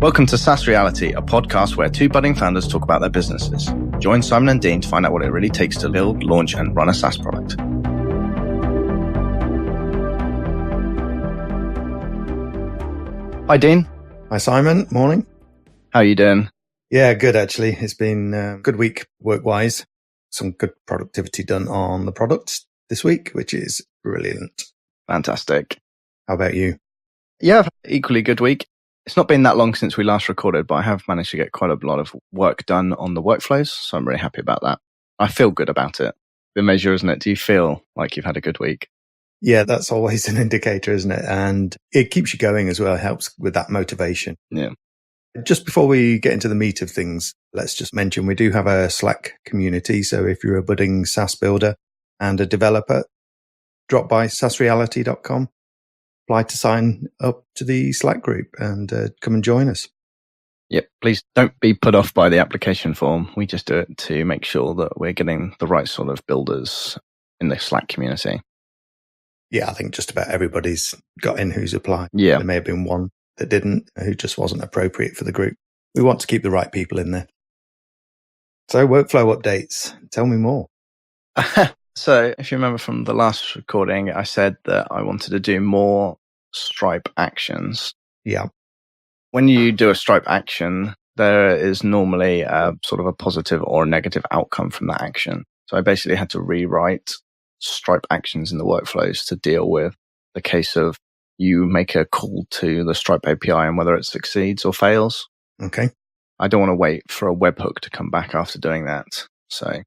Welcome to SaaS Reality, a podcast where two budding founders talk about their businesses. Join Simon and Dean to find out what it really takes to build, launch, and run a SaaS product. Hi, Dean. Hi, Simon. Morning. How are you doing? Yeah, good, actually. It's been a good week work-wise. Some good productivity done on the product this week, which is brilliant. Fantastic. How about you? Yeah, equally good week. It's not been that long since we last recorded, but I have managed to get quite a lot of work done on the workflows, so I'm really happy about that. I feel good about it. The measure, isn't it? Do you feel like you've had a good week? Yeah, that's always an indicator, isn't it? And it keeps you going as well. It helps with that motivation. Yeah. Just before we get into the meat of things, let's just mention we do have a Slack community. So if you're a budding SaaS builder and a developer, drop by saasreality.com. Apply to sign up to the Slack group and come and join us. Yep. Please don't be put off by the application form. We just do it to make sure that we're getting the right sort of builders in the Slack community. Yeah, I think just about everybody's got in who's applied. Yeah. There may have been one that didn't, who just wasn't appropriate for the group. We want to keep the right people in there. So workflow updates. Tell me more. So if you remember from the last recording, I said that I wanted to do more Stripe actions. Yeah. When you do a Stripe action, there is normally a sort of a positive or a negative outcome from that action. So I basically had to rewrite Stripe actions in the workflows to deal with the case of you make a call to the Stripe API and whether it succeeds or fails. Okay. I don't want to wait for a webhook to come back after doing that. So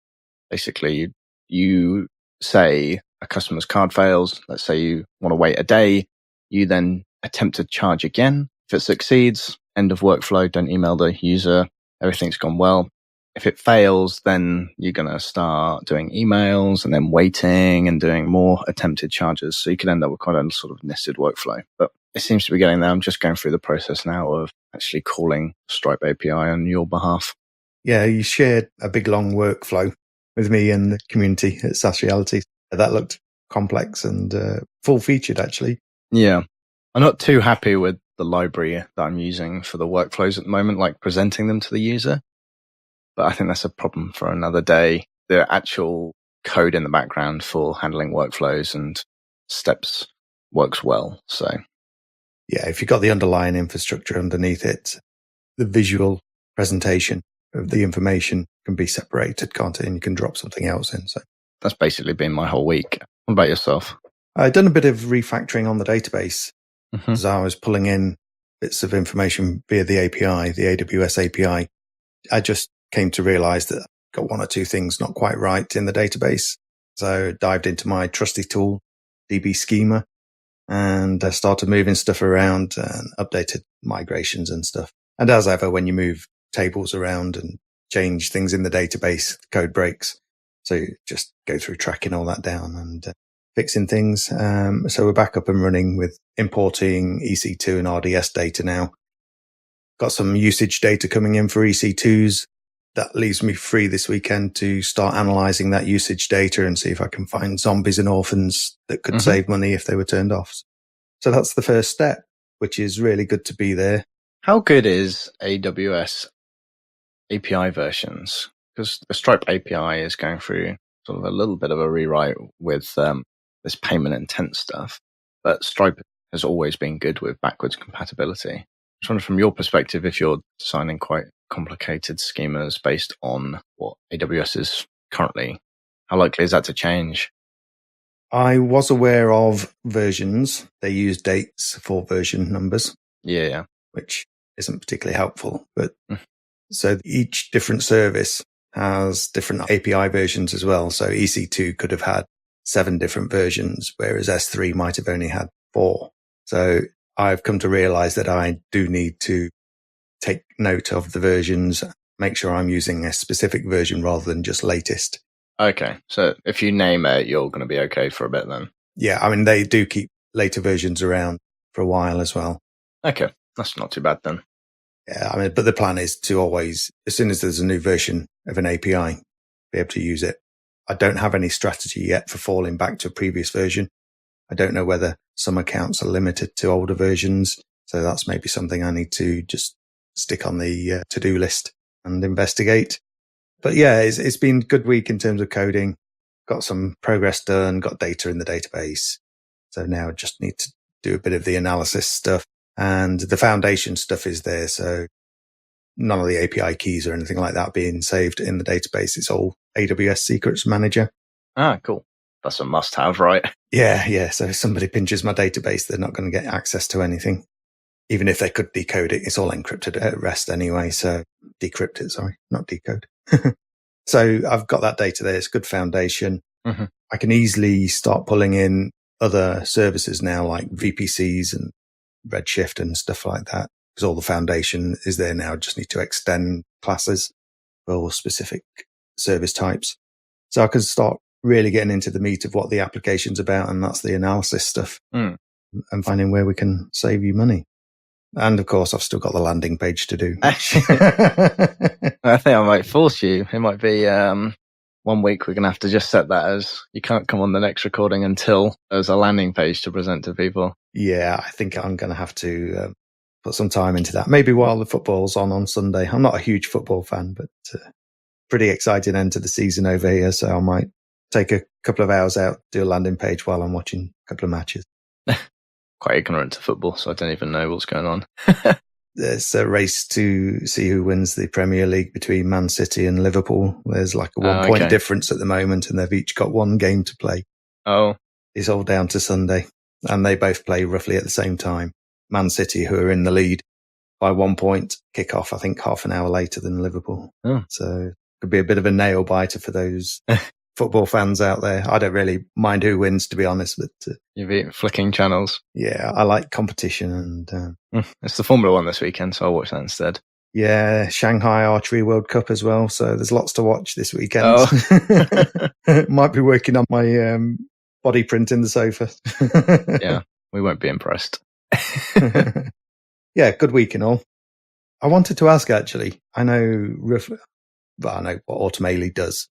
basically, you say a customer's card fails. Let's say you want to wait a day. You then attempt to charge again. If it succeeds, end of workflow, don't email the user. Everything's gone well. If it fails, then you're going to start doing emails and then waiting and doing more attempted charges. So you could end up with quite a sort of nested workflow. But it seems to be getting there. I'm just going through the process now of actually calling Stripe API on your behalf. Yeah, you shared a big long workflow with me and the community at SaaS Reality. That looked complex and full-featured, actually. Yeah. I'm not too happy with the library that I'm using for the workflows at the moment, like presenting them to the user. But I think that's a problem for another day. The actual code in the background for handling workflows and steps works well. So, yeah, if you've got the underlying infrastructure underneath it, the visual presentation of the information can be separated, can't it? And you can drop something else in. So that's basically been my whole week. What about yourself? I've done a bit of refactoring on the database Mm-hmm. as I was pulling in bits of information via the API, the AWS API. I just came to realize that I got one or two things not quite right in the database. So I dived into my trusty tool, DB Schema, and I started moving stuff around and updated migrations and stuff. And as ever, when you move tables around and change things in the database, the code breaks. So you just go through tracking all that down and fixing things. So we're back up and running with importing EC2 and RDS data now. Got some usage data coming in for EC2s. That leaves me free this weekend to start analyzing that usage data and see if I can find zombies and orphans that could save money if they were turned off. So that's the first step, which is really good to be there. How good is AWS API versions? Because the Stripe API is going through sort of a little bit of a rewrite with this payment intent stuff. But Stripe has always been good with backwards compatibility. Just wonder from your perspective, if you're designing quite complicated schemas based on what AWS is currently, how likely is that to change? I was aware of versions. They use dates for version numbers. Yeah. Which isn't particularly helpful. But so each different service has different API versions as well. So EC2 could have had 7 different versions, whereas S3 might have only had 4. So I've come to realize that I do need to take note of the versions, make sure I'm using a specific version rather than just latest. Okay. So if you name it, you're going to be okay for a bit then. Yeah. I mean, they do keep later versions around for a while as well. Okay. That's not too bad then. Yeah. I mean, but the plan is to always, as soon as there's a new version of an API, be able to use it. I don't have any strategy yet for falling back to a previous version. I don't know whether some accounts are limited to older versions. So that's maybe something I need to just stick on the to-do list and investigate. But yeah, it's been a good week in terms of coding. Got some progress done, got data in the database. So now I just need to do a bit of the analysis stuff, and the foundation stuff is there. So none of the API keys or anything like that being saved in the database. It's all AWS Secrets Manager. Ah, cool. That's a must-have, right? Yeah. So if somebody pinches my database, they're not going to get access to anything. Even if they could decode it, it's all encrypted at rest anyway. So decrypt it, sorry, not decode. So I've got that data there. It's good foundation. Mm-hmm. I can easily start pulling in other services now, like VPCs and Redshift and stuff like that, because all the foundation is there now. I just need to extend classes for specific service types. So I can start really getting into the meat of what the application's about, and that's the analysis stuff and finding where we can save you money. And of course, I've still got the landing page to do. Actually, I think I might force you. It might be 1 week we're going to have to just set that as you can't come on the next recording until there's a landing page to present to people. Yeah, I think I'm going to have to put some time into that. Maybe while the football's on Sunday. I'm not a huge football fan, but pretty exciting end to the season over here. So I might take a couple of hours out, do a landing page while I'm watching a couple of matches. Quite ignorant to football, so I don't even know what's going on. There's a race to see who wins the Premier League between Man City and Liverpool. There's like a 1 point difference at the moment, and they've each got one game to play. Oh. It's all down to Sunday, and they both play roughly at the same time. Man City, who are in the lead by 1 point, kick off, I think, half an hour later than Liverpool. Oh. So it could be a bit of a nail biter for those football fans out there. I don't really mind who wins, to be honest, but you'll be flicking channels. Yeah, I like competition, and it's the Formula One this weekend, so I'll watch that instead. Yeah, Shanghai Archery World Cup as well, so there's lots to watch this weekend. Oh. Might be working on my body print in the sofa. Yeah, we won't be impressed. Yeah, good week and all. I wanted to ask, actually, I know what Automali does.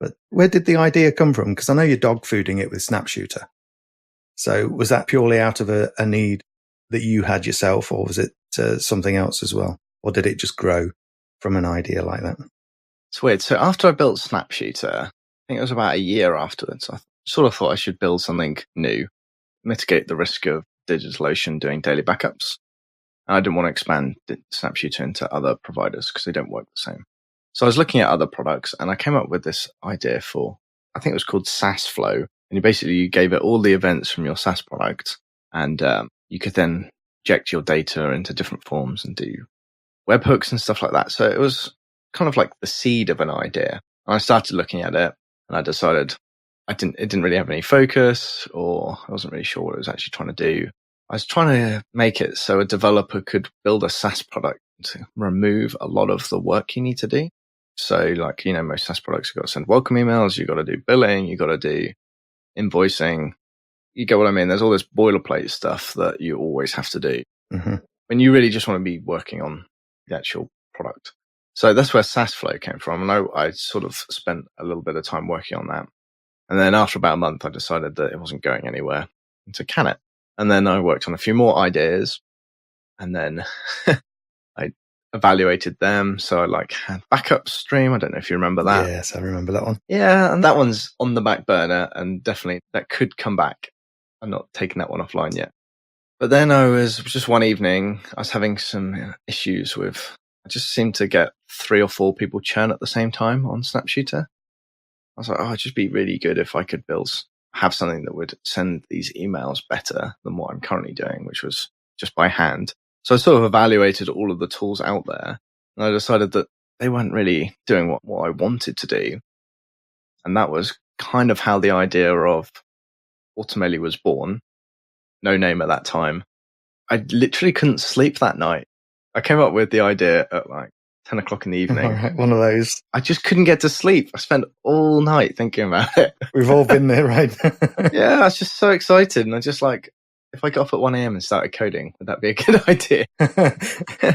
But where did the idea come from? Because I know you're dog fooding it with SnapShooter. So was that purely out of a need that you had yourself, or was it something else as well? Or did it just grow from an idea like that? It's weird. So after I built SnapShooter, I think it was about a year afterwards, I sort of thought I should build something new, mitigate the risk of DigitalOcean doing daily backups. And I didn't want to expand SnapShooter into other providers because they don't work the same. So I was looking at other products, and I came up with this idea for, I think it was called SaaS Flow. And you gave it all the events from your SaaS product, and you could then inject your data into different forms and do webhooks and stuff like that. So it was kind of like the seed of an idea. And I started looking at it, and I decided it didn't really have any focus, or I wasn't really sure what it was actually trying to do. I was trying to make it so a developer could build a SaaS product to remove a lot of the work you need to do. So most SaaS products, you've got to send welcome emails, you've got to do billing, you've got to do invoicing. You get what I mean? There's all this boilerplate stuff that you always have to do when you really just want to be working on the actual product. So that's where SaaS Flow came from. And I sort of spent a little bit of time working on that. And then after about a month, I decided that it wasn't going anywhere and to can it. And then I worked on a few more ideas, and then I evaluated them. So I had backup stream. I don't know if you remember that. Yes, I remember that one. Yeah, and that one's on the back burner, and definitely that could come back. I'm not taking that one offline yet. But then I was just one evening, I was having some issues with, I just seemed to get 3 or 4 people churn at the same time on SnapShooter. I was like, it'd just be really good if I could have something that would send these emails better than what I'm currently doing, which was just by hand. So I sort of evaluated all of the tools out there, and I decided that they weren't really doing what I wanted to do. And that was kind of how the idea of Automali was born. No name at that time. I literally couldn't sleep that night. I came up with the idea at 10 o'clock in the evening. All right, one of those. I just couldn't get to sleep. I spent all night thinking about it. We've all been there, right? Yeah, I was just so excited. And I just if I got up at 1 a.m. and started coding, would that be a good idea?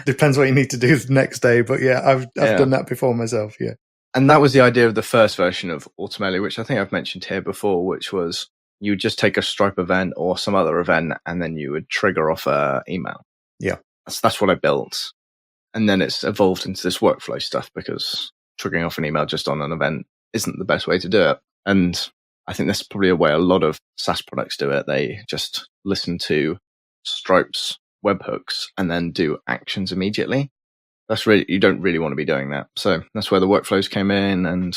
Depends what you need to do the next day. But yeah, I've done that before myself, yeah. And that was the idea of the first version of Automali, which I think I've mentioned here before, which was you would just take a Stripe event or some other event, and then you would trigger off an email. Yeah. That's what I built. And then it's evolved into this workflow stuff because triggering off an email just on an event isn't the best way to do it. And I think that's probably a way a lot of SaaS products do it. They just listen to Stripe's webhooks and then do actions immediately. You don't really want to be doing that. So that's where the workflows came in, and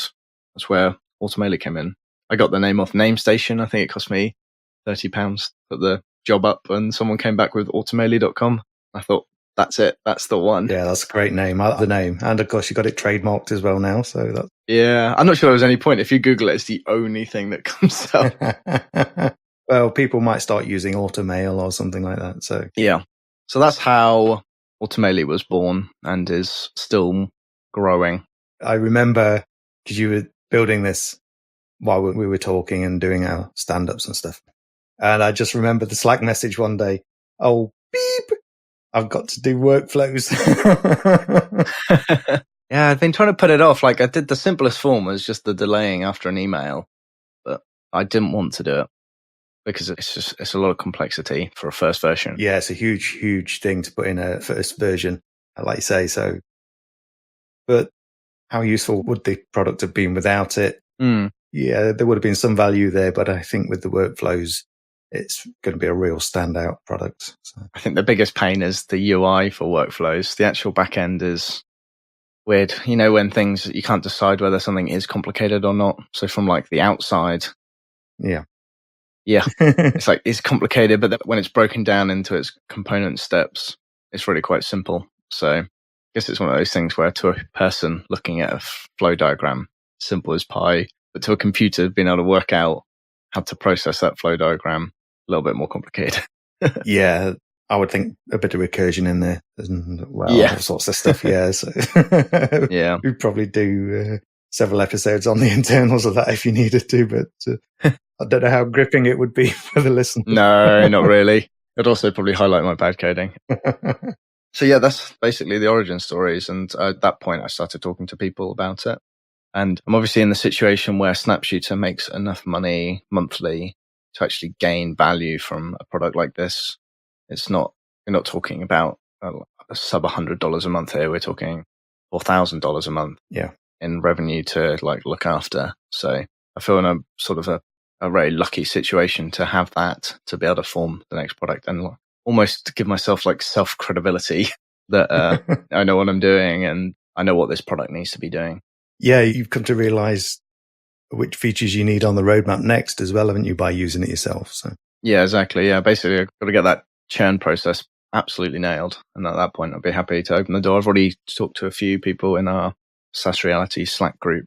that's where Automeli came in. I got the name off NameStation. I think it cost me £30 to put the job up, and someone came back with automeli.com. I thought, that's it. That's the one. Yeah, that's a great name. I like the name. And of course, you got it trademarked as well now. So that's... Yeah, I'm not sure there was any point. If you Google it, it's the only thing that comes up. Well, people might start using Automail or something like that. So yeah. So that's how Automeli was born and is still growing. I remember because you were building this while we were talking and doing our stand-ups and stuff. And I just remember the Slack message one day. Oh, beep. I've got to do workflows. Yeah, I've been trying to put it off. Like I did the simplest form was just the delaying after an email, but I didn't want to do it because it's a lot of complexity for a first version. Yeah, it's a huge, huge thing to put in a first version, like you say. So, but how useful would the product have been without it? Yeah, there would have been some value there, but I think with the workflows, it's going to be a real standout product. So. I think the biggest pain is the UI for workflows. The actual back end is weird. You know, when things, you can't decide whether something is complicated or not. So from like the outside. Yeah. It's like, it's complicated, but when it's broken down into its component steps, it's really quite simple. So I guess it's one of those things where to a person looking at a flow diagram, simple as pie, but to a computer being able to work out how to process that flow diagram, a little bit more complicated. Yeah, I would think a bit of recursion in there, all sorts of stuff. Yeah, so yeah, we'd probably do several episodes on the internals of that if you needed to, but I don't know how gripping it would be for the listener. No, not really. It'd also probably highlight my bad coding. So yeah, that's basically the origin stories. And at that point, I started talking to people about it. And I'm obviously in the situation where Snapshooter makes enough money monthly to actually gain value from a product like this. We're not talking about a sub $100 a month here. We're talking $4,000 a month in revenue to like look after. So I feel in a sort of a very lucky situation to have that, to be able to form the next product and almost to give myself like self-credibility that I know what I'm doing and I know what this product needs to be doing. Yeah, you've come to realize which features you need on the roadmap next as well, haven't you, by using it yourself? So yeah, exactly. Yeah, basically, I've got to get that churn process absolutely nailed. And at that point, I'd be happy to open the door. I've already talked to a few people in our SaaS Reality Slack group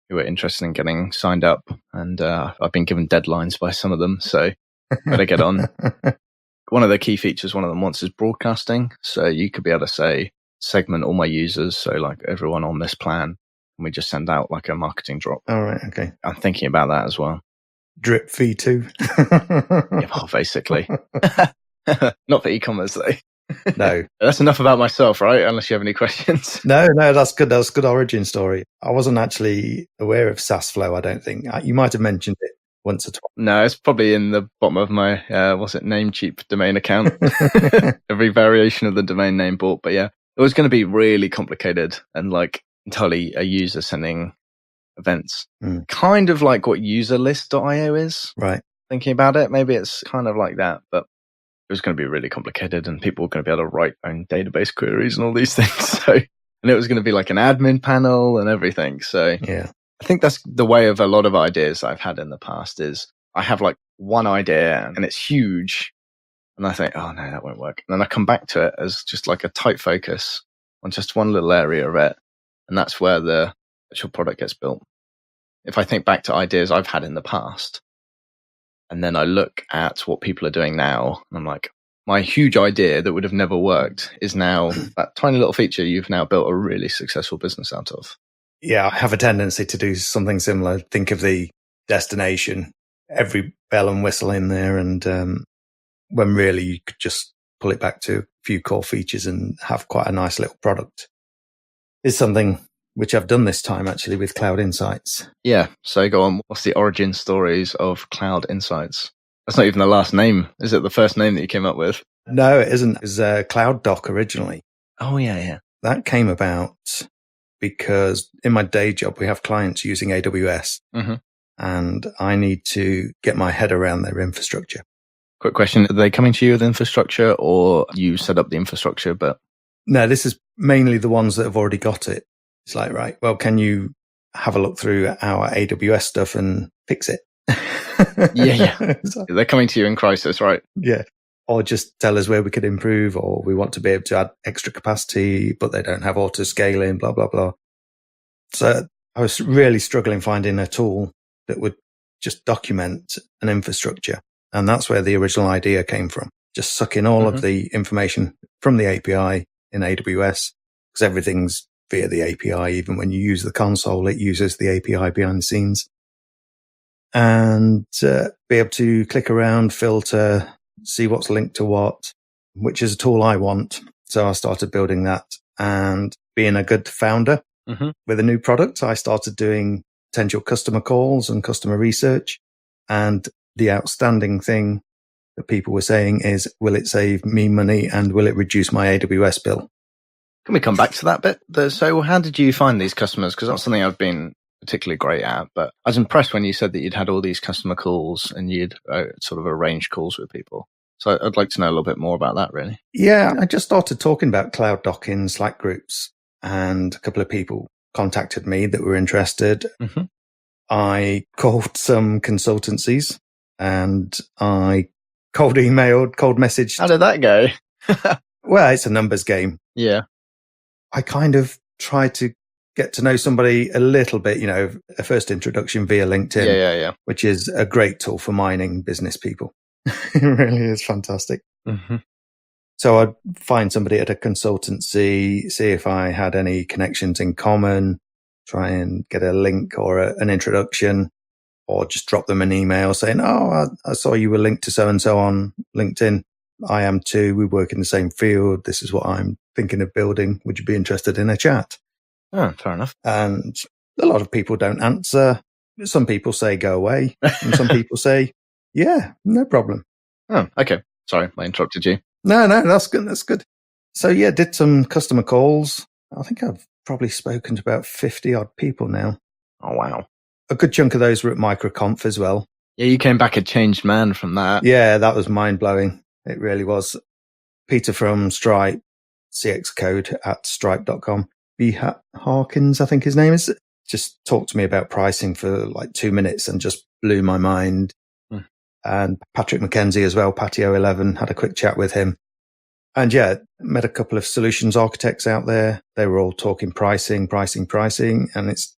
who are interested in getting signed up. And I've been given deadlines by some of them, so better get on. One of the key features one of them wants is broadcasting. So you could be able to say, segment all my users, so like everyone on this plan, and we just send out like a marketing drop. All right, okay. I'm thinking about that as well. Drip fee too. Yeah, well, basically. Not for e-commerce though. No. That's enough about myself, right? Unless you have any questions. No, that's good. That's a good origin story. I wasn't actually aware of SaaS Flow, I don't think. You might have mentioned it once or twice. No, it's probably in the bottom of my, Namecheap domain account. Every variation of the domain name bought. But yeah, it was going to be really complicated and like entirely a user sending events. Kind of like what userlist.io is. Right. Thinking about it, maybe it's kind of like that, but it was going to be really complicated and people were going to be able to write their own database queries and all these things. So, and it was going to be like an admin panel and everything. So yeah, I think that's the way of a lot of ideas I've had in the past is I have like one idea and it's huge and I think, oh no, that won't work. And then I come back to it as just like a tight focus on just one little area of it. And that's where the actual product gets built. If I think back to ideas I've had in the past, and then I look at what people are doing now, and I'm like, my huge idea that would have never worked is now that tiny little feature you've now built a really successful business out of. Yeah, I have a tendency to do something similar. Think of the destination, every bell and whistle in there, and when really you could just pull it back to a few core features and have quite a nice little product. It's something which I've done this time actually with Cloud Insights. Yeah, so go on. What's the origin stories of Cloud Insights? That's not even the last name. Is it the first name that you came up with? No, it isn't. It was Cloud Doc originally. Oh, yeah. That came about because in my day job, we have clients using AWS, and I need to get my head around their infrastructure. Quick question. Are they coming to you with infrastructure, or you set up the infrastructure? But no, this is mainly the ones that have already got it. It's like, right, well, can you have a look through our AWS stuff and fix it? Yeah. So, they're coming to you in crisis, right? Yeah. Or just tell us where we could improve, or we want to be able to add extra capacity, but they don't have auto scaling, blah, blah, blah. So I was really struggling finding a tool that would just document an infrastructure. And that's where the original idea came from. Just suck in all of the information from the API in AWS, because everything's via the API. Even when you use the console, it uses the API behind the scenes. And be able to click around, filter, see what's linked to what, which is a tool I want. So I started building that, and being a good founder with a new product, I started doing potential customer calls and customer research. And the outstanding thing that people were saying is, will it save me money and will it reduce my AWS bill? Can we come back to that bit? So how did you find these customers? Because that's something I've been particularly great at, but I was impressed when you said that you'd had all these customer calls and you'd sort of arranged calls with people. So I'd like to know a little bit more about that, really. Yeah, I just started talking about Cloud Doc in Slack groups, and a couple of people contacted me that were interested. I called some consultancies, and I cold emailed, cold messaged. How did that go? Well, it's a numbers game. Yeah. I kind of tried to get to know somebody a little bit, a first introduction via LinkedIn, Yeah. which is a great tool for mining business people. It really is fantastic. So I'd find somebody at a consultancy, see if I had any connections in common, try and get a link or an introduction, or just drop them an email saying, oh, I saw you were linked to so-and-so on LinkedIn. I am too. We work in the same field. This is what I'm thinking of building. Would you be interested in a chat? Oh, fair enough. And a lot of people don't answer. Some people say, go away. And some people say, yeah, no problem. Oh, okay. Sorry, I interrupted you. No, that's good. That's good. So yeah, did some customer calls. I think I've probably spoken to about 50 odd people now. Oh, wow. A good chunk of those were at MicroConf as well. Yeah, you came back a changed man from that. Yeah, that was mind blowing. It really was. Peter from Stripe, cxcode at stripe.com. B. Harkins, I think his name is, just talked to me about pricing for like 2 minutes and just blew my mind. And Patrick McKenzie as well, Patio 11, had a quick chat with him. And yeah, met a couple of solutions architects out there. They were all talking pricing. And it's,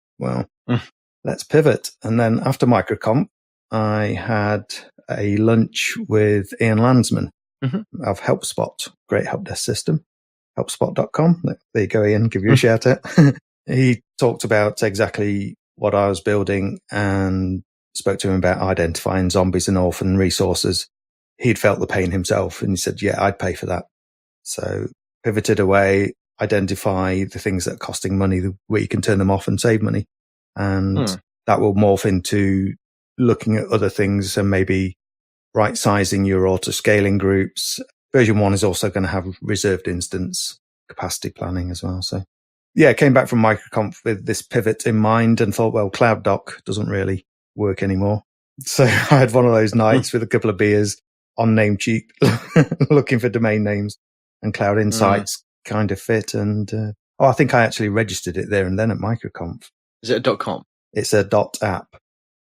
let's pivot. And then after MicroConf, I had a lunch with Ian Landsman of HelpSpot, great help desk system, helpspot.com. There you go, Ian, give you a shout out. He talked about exactly what I was building and spoke to him about identifying zombies and orphan resources. He'd felt the pain himself and he said, yeah, I'd pay for that. So pivoted away, identify the things that are costing money, where you can turn them off and save money. And that will morph into looking at other things and maybe right sizing your auto scaling groups. Version 1 is also going to have reserved instance capacity planning as well. So yeah, came back from MicroConf with this pivot in mind and thought, well, Cloud Doc doesn't really work anymore. So I had one of those nights with a couple of beers on Namecheap looking for domain names, and Cloud Insights kind of fit. And I think I actually registered it there and then at MicroConf. Is it a .com? It's a .app.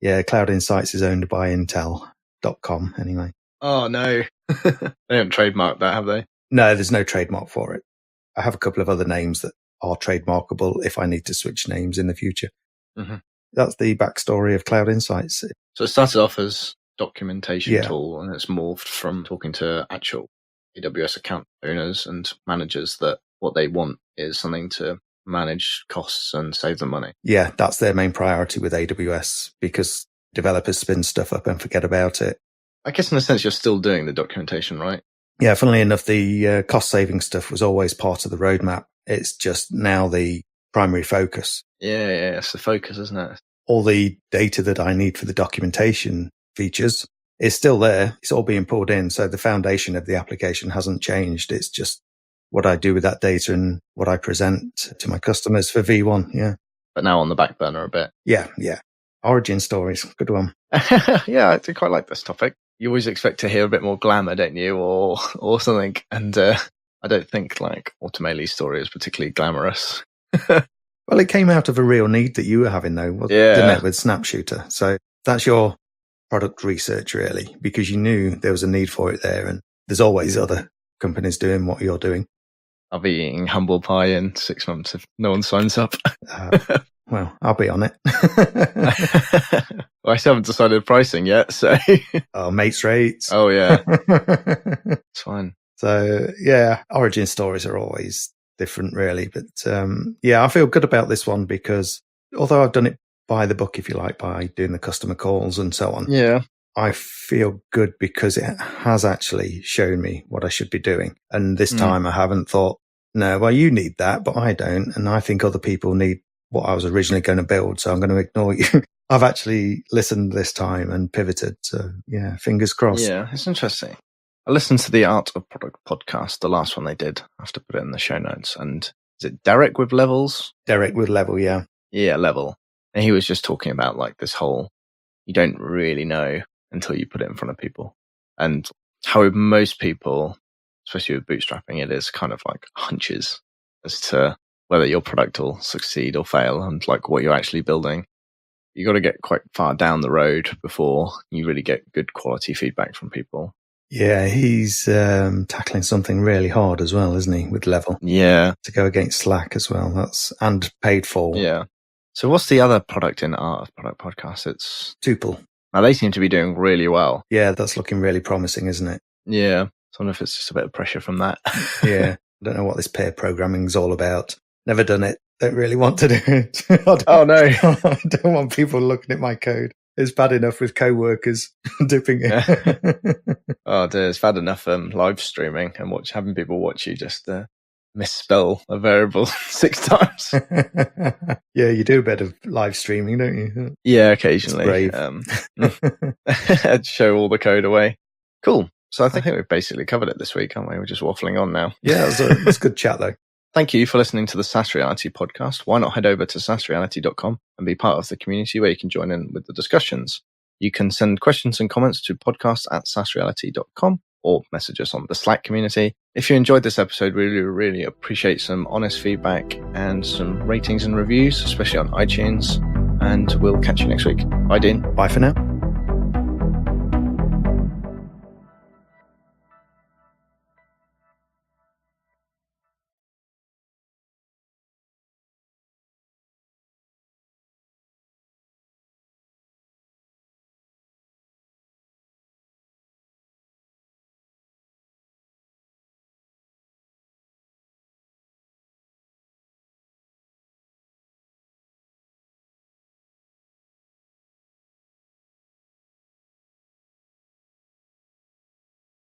Yeah, Cloud Insights is owned by Intel.com anyway. Oh, no. They haven't trademarked that, have they? No, there's no trademark for it. I have a couple of other names that are trademarkable if I need to switch names in the future. That's the backstory of Cloud Insights. So it started off as documentation tool, and it's morphed from talking to actual AWS account owners and managers that what they want is something to manage costs and save them money. Yeah, that's their main priority with AWS, because developers spin stuff up and forget about it. I guess in a sense you're still doing the documentation, right? Yeah, funnily enough, the cost-saving stuff was always part of the roadmap. It's just now the primary focus. Yeah, it's the focus, isn't it? All the data that I need for the documentation features is still there. It's all being pulled in. So the foundation of the application hasn't changed. It's just what I do with that data and what I present to my customers for V1. Yeah. But now on the back burner a bit. Yeah. Origin stories. Good one. Yeah, I do quite like this topic. You always expect to hear a bit more glamour, don't you? Or something. And I don't think like Automeli's story is particularly glamorous. Well, it came out of a real need that you were having, though, didn't it, with Snapshooter? So that's your product research, really, because you knew there was a need for it there. And there's always other companies doing what you're doing. I'll be eating humble pie in 6 months if no one signs up. Well, I'll be on it. Well, I still haven't decided pricing yet, so. Oh, mates rates. Oh, yeah. It's fine. So, yeah, origin stories are always different, really. But yeah, I feel good about this one because although I've done it by the book, if you like, by doing the customer calls and so on. Yeah. I feel good because it has actually shown me what I should be doing. And this time I haven't thought, no, well, you need that, but I don't. And I think other people need what I was originally going to build. So I'm going to ignore you. I've actually listened this time and pivoted. So yeah, fingers crossed. Yeah, it's interesting. I listened to the Art of Product podcast, the last one they did. I have to put it in the show notes. And is it Derek with Levels? Derek with Level, yeah. Yeah, Level. And he was just talking about like this whole, you don't really know until you put it in front of people. And how most people, especially with bootstrapping, it is kind of like hunches as to whether your product will succeed or fail and like what you're actually building. You got to get quite far down the road before you really get good quality feedback from people. Yeah, he's tackling something really hard as well, isn't he, with Level? Yeah. To go against Slack as well. And paid for. Yeah. So what's the other product in Art of Product podcast? It's Tuple. Now they seem to be doing really well. Yeah, that's looking really promising, isn't it? Yeah. So I wonder if it's just a bit of pressure from that. Yeah. I don't know what this pair programming is all about. Never done it. Don't really want to do it. Oh, no. I don't want people looking at my code. It's bad enough with co-workers dipping it. Oh, dear. It's bad enough live streaming and having people watch you just misspell a variable 6 times. Yeah, you do a bit of live streaming, don't you? Yeah, occasionally. Brave. Show all the code away. Cool. So I think we've basically covered it this week, aren't we? We're just waffling on now. Yeah, it was a good chat, though. Thank you for listening to the SaaS Reality podcast. Why not head over to saasreality.com and be part of the community where you can join in with the discussions. You can send questions and comments to podcast@saasreality.com or message us on the Slack community. If you enjoyed this episode, we really appreciate some honest feedback and some ratings and reviews, especially on iTunes. And we'll catch you next week. Bye, Dean. Bye for now.